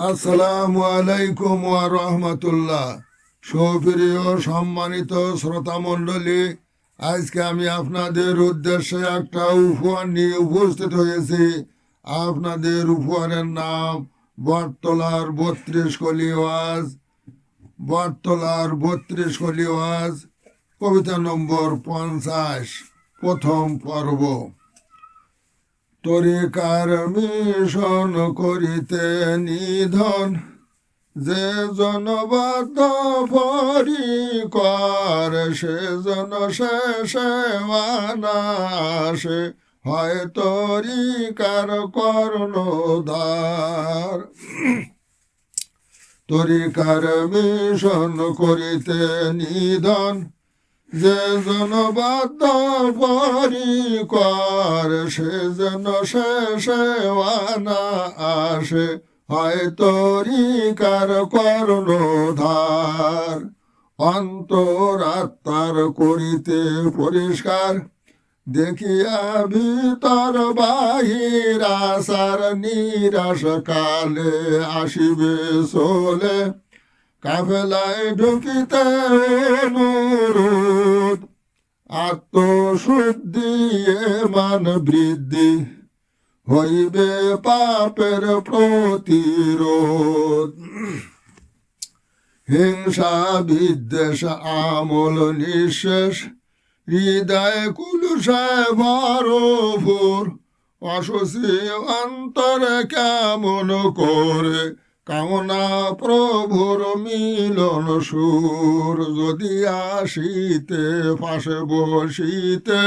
আসসালামু আলাইকুম ওয়া রাহমাতুল্লাহ। সুপ্রিয় সম্মানিত শ্রোতা মণ্ডলী, আজকে আমি আপনাদের উদ্দেশ্যে একটা উপহার নিয়ে উপস্থিত হয়েছি। আপনাদের উপহারের নাম বটতলার 32 কলি ওয়াজ। বটতলার 32 কলি ওয়াজ, কবিতা নম্বর 50, প্রথম পর্ব। তরিকার মিশন করিতে নিধন, যে জনবদ্ধ পরিকর, সে জন শেষে অনাসে হয় তরিকার কর্ণধার। তরিকার মিশন করিতে নিধন, যে জনবদ্ধ পরিকর, সে যেন শেষে না আসে হয় তরিকার কর্ণধার। অন্তরাত্মার করিতে পরিষ্কার, দেখিয়া ভিতর বাহির আসার নিরাশ কালে আসিবে চলে, কাফেলায় ঢুকিতে অনুরোধ। আত্মশুদ্ধি মান বৃদ্ধি, হইবে পাপের প্রতিরোধ। হিংসা বিদ্বেষ আমল নিঃশেষ, হৃদয় কুলুষায় ভরপুর। অসুচি অন্তরে কেমন করে, কামনা প্রভুর মিলন সুর। যদি আসিতে পাশে বসিতে,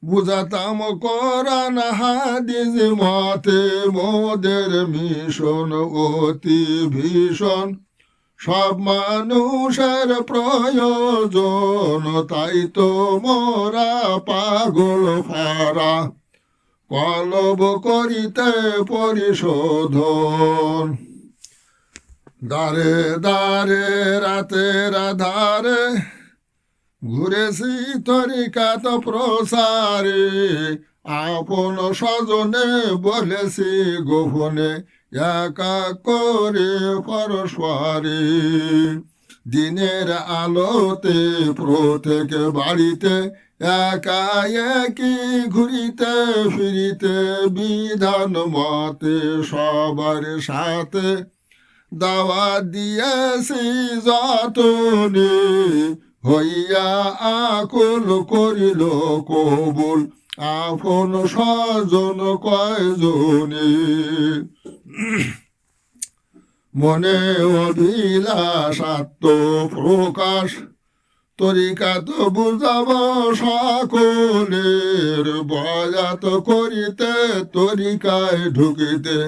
বুঝাতাম কোরআন হাদিস মতে, মোদের মিশন অতি ভীষণ। সব মানুষের প্রয়োজন, তাই তো মোরা পাগল ফেরা, কলব করিতে পরিশোধন। দারে দারে রাতের আধারে, ঘুরেছি তরিকাত প্রসারে। আপন স্বজনে বলেছি গোপনে, একা করে পরস্পরে। দিনের আলোতে প্রত্যেক বাড়িতে, একা একই ঘুরিতে ফিরিতে। বিধান মতে সবার সাথে, দাওয়াত দিয়েছি যতনে। হইয়া আকুল করিল কবুল, আপন স্বজন কয়জনে। মনে অভিলাষ আত্মপ্রকাশ, তরিকাত বুঝাব সকলের। বয়াত করিতে তরিকায় ঢুকিতে,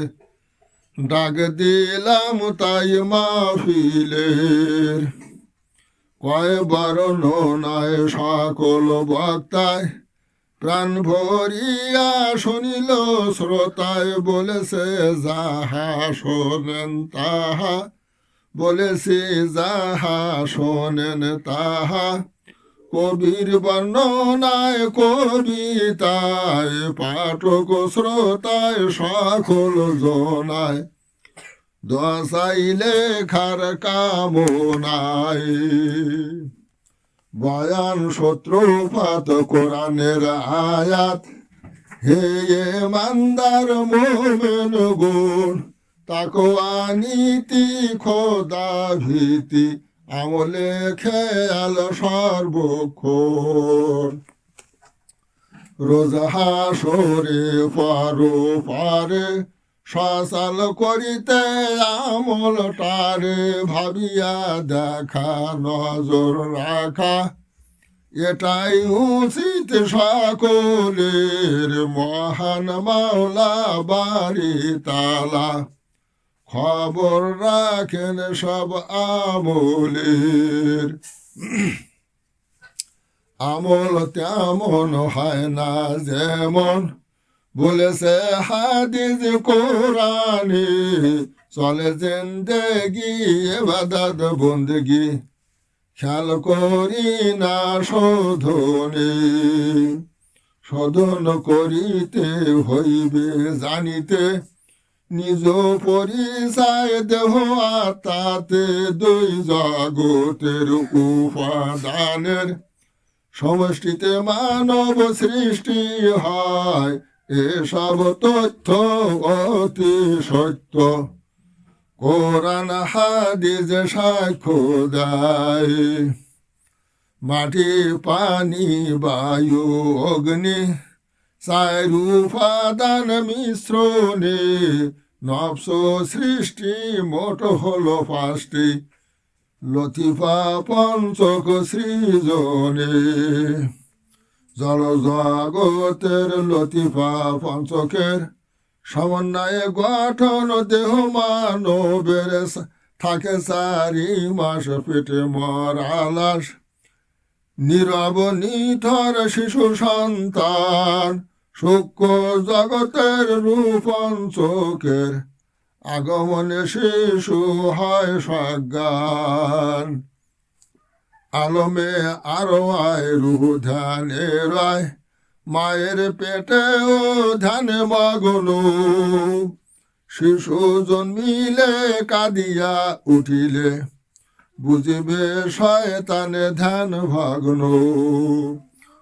ডাক দিলাম তাই মাহফিলের। কয় বর্ণনায় সকল বক্তায়, প্রাণ ভরিয়া শুনিল শ্রোতায়। বলেছে যাহা শোনেন তাহা, বলেছি যাহা শোনেন তাহা। কবির বর্ণনায় কবিতায়, পাঠক শ্রোতায় সকল জনায়। দশাই লেখার কামনায়, বয়ান সূত্রপাত কোরআনের আয়াত। হে ইমানদার মোমেন গুণ, তাকওয়া নীতি খোদা ভীতি, আমলে খেয়াল সর্বক্ষণ। রোজ হাসরে পারে, সসাল করিতে আমলটারে। ভাবিয়া দেখা নজর রাখা, এটাই উচিত সকলের। মহান মাওলা বাড়ি তালা, খবর রাখেন সব আমলের। আমল তেমন হয় না যেমন, বলেছে হাদিস কোরআনে। চলে জিন্দেগি ইবাদত বন্দেগি, খেয়াল করি না শোধনে। শোধন করিতে হইবে জানিতে, নিজ পরিচয় দেহ আত্মাতে দুই জগতের উপাদানের সমষ্টিতে মানব সৃষ্টি হয়, এসব তথ্য অতি সত্য। কোরআন হাদিস সাক্ষ্য দেয়। মাটি, পানি, বায়ু, অগ্নি চার উপাদান মিশ্রণে নফস সৃষ্টি মোট হলো 5টি, লতিফা পঞ্চক সৃজনে। জড়জগতের লতিফা পঞ্চকের সমন্বয়ে গঠন দেহ মানবের, থাকে 4 মাস পেটে মরা লাশ, নীরব নিথর শিশু সন্তান। সূক্ষ্ম জগতের রূপঞ্চকের আগমনে শিশু হয় সজ্ঞান। আলমে আরো আয় রূহ ধ্যানে রায়, মায়ের পেটে ও ধ্যানে মগ্ন। শিশু জন্মিলে কাঁদিয়া উঠিলে, বুঝিবে শয়তানে ধ্যান ভগ্ন।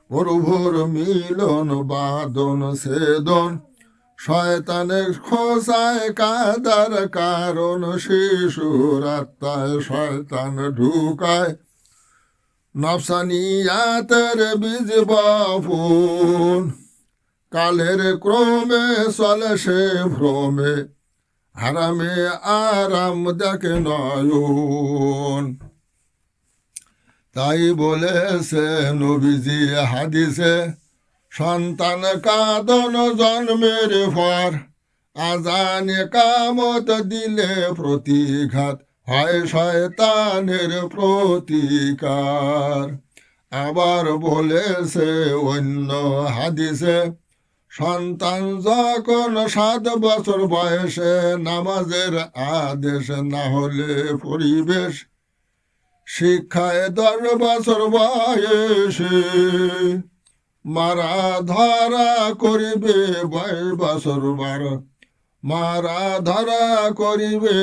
প্রভুর মিলন বাদন ছেদন, শয়তানের খোঁচায় কাদার কারণ। শিশুর আত্মায় শয়তান ঢুকায়, নফসানিয়াতের বীজ বপন। কালের ক্রমে চলে সে ভ্রমে, হারামে আরাম দেখে নয়ন। তাই বলেছে নবীজি হাদিসে, সন্তান কাঁদন জন্মের পর, আজানে কামত দিলে প্রতিঘাত, হয় শয়তানের প্রতিকার। আবার বলেছে অন্য হাদিসে, সন্তান যখন 7 বছর বয়সে, নামাজের আদেশ না হলে পরিবেশ, শিক্ষায় 10 বছর বয়সে, মারা ধরা করিবে 22 বছর 12, মারা ধরা করিবে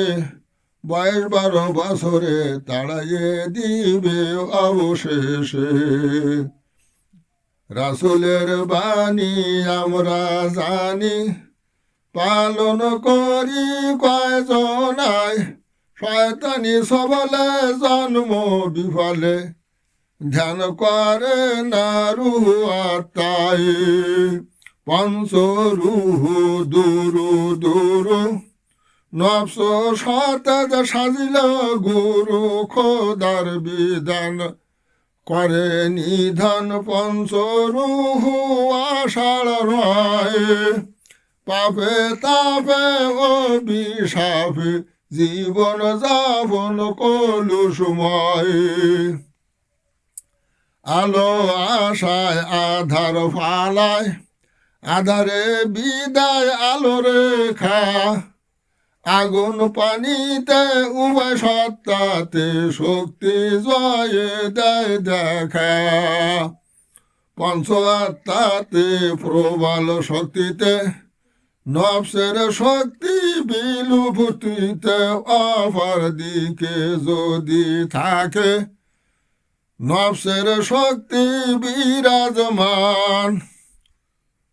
22 বছরে, তাড়াইয়ে দিবে অবশেষে। রাসূলের বাণী আমরা জানি, পালন করি কয়জনায়, শয়তানি সবলে জন্ম বিফলে, ধ্যান করে না রূহ আত্মায়। পঞ্চ রূহ দুরু দুরু, নফস সতেজ সাজিল গুরু, খোদার বিধান করে নিধন। পঞ্চ রূহ আষাঢ় রয়, পাপে তাপে ও বিষাপে, জীবন যাপন কলুষময়। আলো আশায় আধার ফালায়, আধারে বিদায় আলো রেখা। আগুন পানিতে উভয় সত্তাতে, শক্তি জয়ে দেয় দেখা। পঞ্চ আত্মাতে প্রবল শক্তিতে, নফসের শক্তি বিলুপ্তিতে। অপর দিকে যদি থাকে নফসের শক্তি বিরাজমান,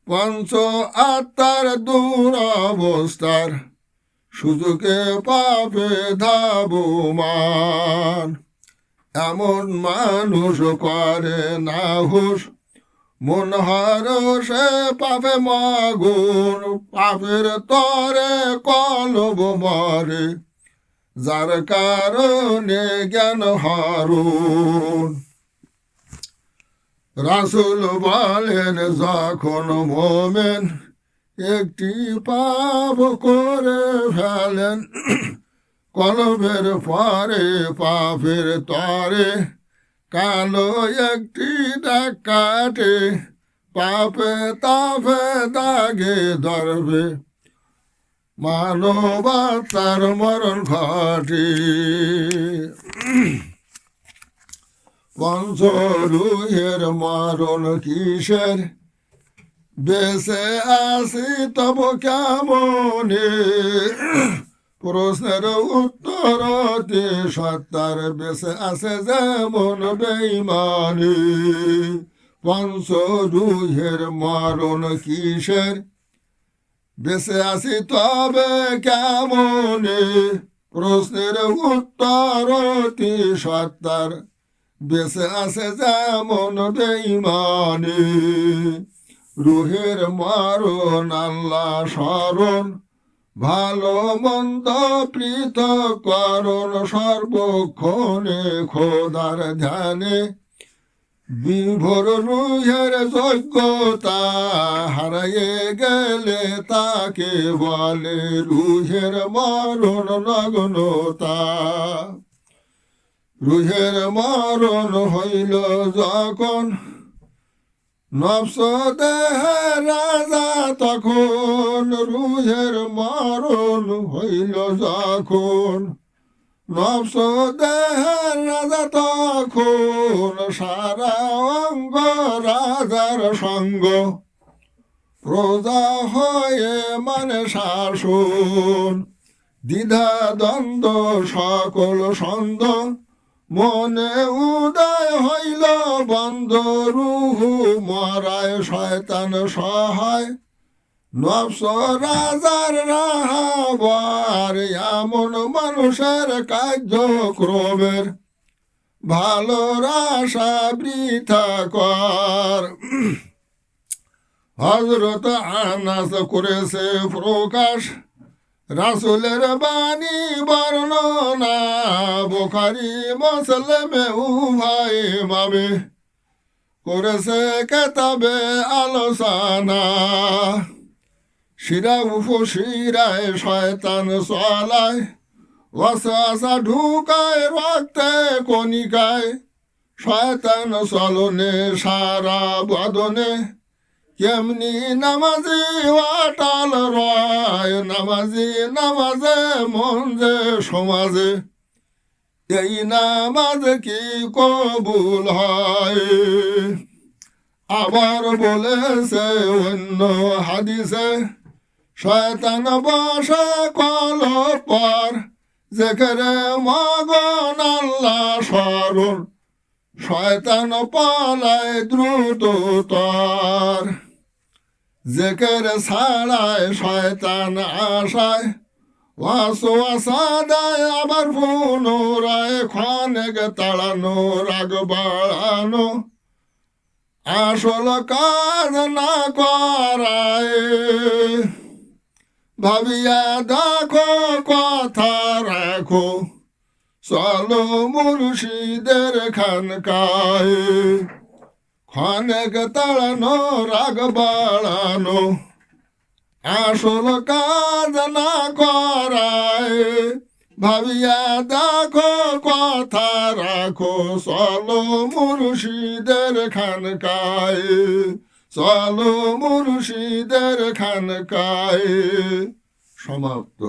পঞ্চ আত্মার দুরবস্থার সুযোগে পাপে ধাবমান। এমন মানুষ করে না হুশ, মন হরষে পাপে মগুন। পাপের তরে কলব মরে, যার কারণে জ্ঞান হারুন। রাসূল বলেন, যখন মোমেন একটি পাপ করে ফেলেন, কলবের পরে পাপের তরে কালো একটি দাগ কাটে। পাপে তাপে দাগে ধরবে, মানবতার মরণ ঘটে। পঞ্চরূহের মরণ কিসের, বেঁচে আছি তব কেমনে, প্রশ্নের উত্তর অতি সত্তার, বেঁচে আছে যেমন বেঈমানি। পঞ্চরূহের মরণ কিসের, বেঁচে আছি তবে কেমনে, প্রশ্নের উত্তর অতি সত্তার, বেঁচে আছে যেমন বেঈমানি। রুহের মরণ আল্লাহ স্মরণ, ভালো মন্দ পৃথকরণ, সর্বক্ষণে খোদার ধ্যানে, বিভোর রুহের যোগ্যতা, হারিয়ে গেলে তাকে বলে রুহের মরণ নগ্নতা। রুহের মরণ হইল যখন, নফস দেহের রাজা তখন, রুহের মরণ হইল যখন, নফস দেহের রাজা তখন, সারা অঙ্গ রাজার সঙ্গ, প্রজা হয়ে মানে শাসন, দ্বিধা দ্বন্দ্ব সকল ছন্দ, মনে উদয় হইল বন্ধ, রুহু মরায় শয়তান সহায়, নফস রাজার রাহাবার, এমন মানুষের কার্যক্রমের ভালোর আশা বৃথা কর। হযরত আনাস করেছে প্রকাশ, রাসূলের বাণী বর্ণনা, বুখারী মুসলিমে উভয় ইমামে করেছে কেতাবে আলোচনা। শিরা উপশিরায় শয়তান চলায়, ওয়াসওয়াসা ঢুকায় রক্তে কণিকায়, শয়তান চলনে সারা বদনে, কেমনি নামাজি ওয়াটাল রয়, নামাজি নামাজে মন যে সমাজে, এই নামাজ কি কবুল হয়। আবার বলেছে অন্য হাদিসে, শয়তান বসে কলব পর, যেখানে মগন আল্লাহ স্মরণ, শয়তান পালায় দ্রুততর। জেকের ছাড়ায় শয়তান আশায়, ওয়াসওয়াসা দেয় আবার পুনরায়, ক্ষণেক তাড়ানো রাগ বাড়ানো, আসল কাজ না করায়। ভাবিয়া দেখো কথা রাখো, চলো মুর্শিদের খানকায়, ক্ষণেক তাড়ানো রাগ বাড়ানো, আসল কাজ না করায়। ভাবিয়া দেখো কথা রাখো, চলো মুর্শিদের খানকায়, চলো মুর্শিদের খানকায়। সমাপ্ত।